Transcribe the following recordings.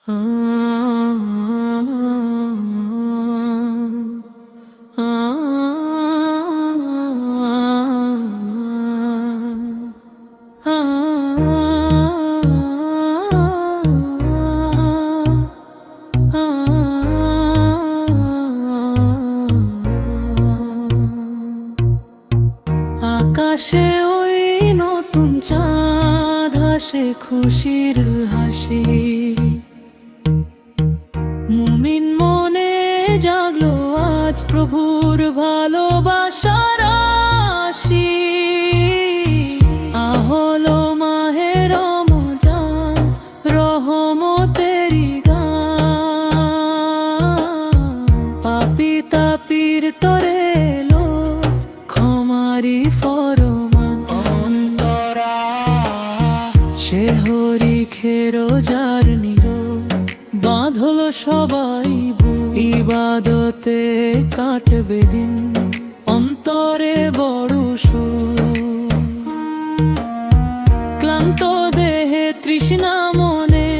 আকাশে ওই নতুন চাঁদ হাসে খুশির হাসি, মুমিন মনে জাগলো আজ প্রভুর ভালোবাসার রাশি। আহলো মাহে রমজান রহমতেরি গান, পাপী তাপির তরে এলো ক্ষমারি ফরমান। অন্তরা শেহরি খেরো যার নিরো বাঁধলো সবাই ইবাদতে কাটবে দিন, অন্তরে বড় সুখ। ক্লান্ত দেহে তৃষ্ণা মনে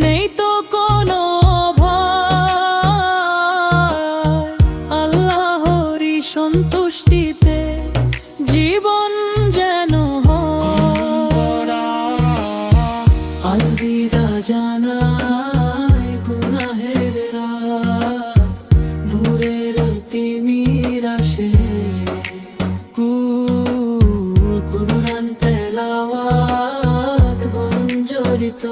নেই তো কোনো ভয়, আল্লাহরি সন্তুষ্টিতে জীবন যেন হয়। আলবিদা জানাই গুনাহের রাত, নূরের তিমির আসে কুরআন তেলাওয়াত গুঞ্জরিত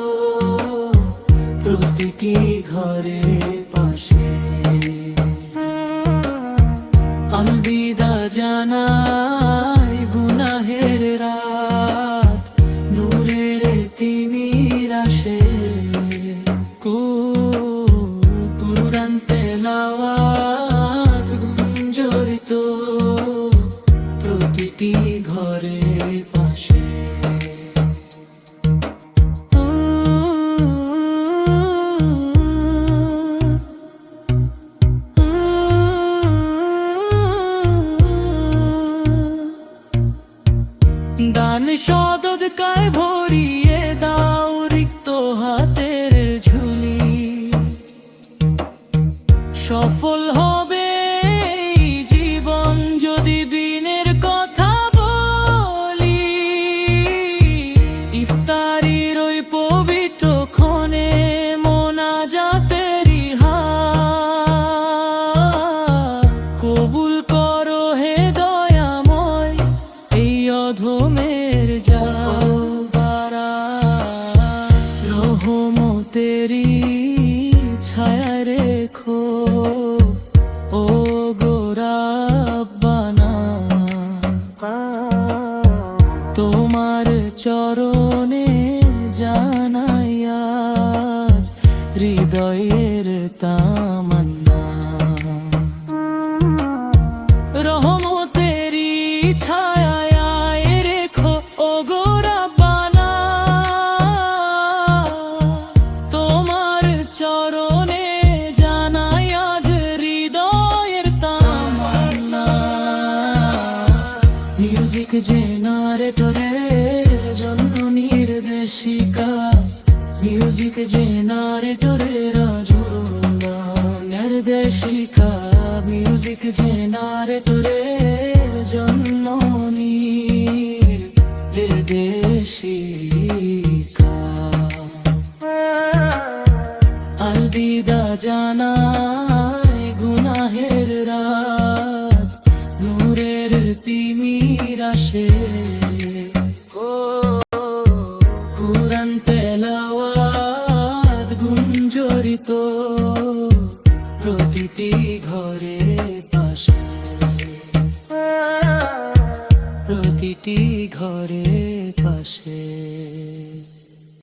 প্রতিটি ঘরে পাশে। আলবিদা জানাই গুনাহের রাত, নূরের তিমির আসে কুরআন তেলাওয়াত গুঞ্জরিত প্রতিটি ঘরে পাশে। দান সদকায় ভরিয়ে দাও রিক্ত হাতের ঝুলি, সফল হবে এই জীবন যদি বিনের কথা বলি। ইফতারির ওই পবিত্র ক্ষণে মোনাজাতেরি হাত কবুল করো হে দয়াময় এই অধমের যারা। রহমতেরি ছায়া রেখো ও গো রাব্বানা, তোমার চরণে জানাই আজ হৃদয়ের তামান্না। রহমতেরি ছায়ায় রেখো ও গো রাব্বানা, তোমার চরণে জানাই আজ হৃদয়ের তামান্না। মিউজিক জেনারেটরের জন্য নির্দেশিকা, মিউজিক জেনারেটরের নির্দেশিকা, মিউজিক জেনারেটরের জন্য নির্দেশিকা। আলবিদা জানাই গুনাহের রাত, নূরের তিমির আসে কুরআন তেলাওয়াত গুঞ্জরিত প্রতিটি ঘরে পাশে, প্রতিটি ঘরে পাশে।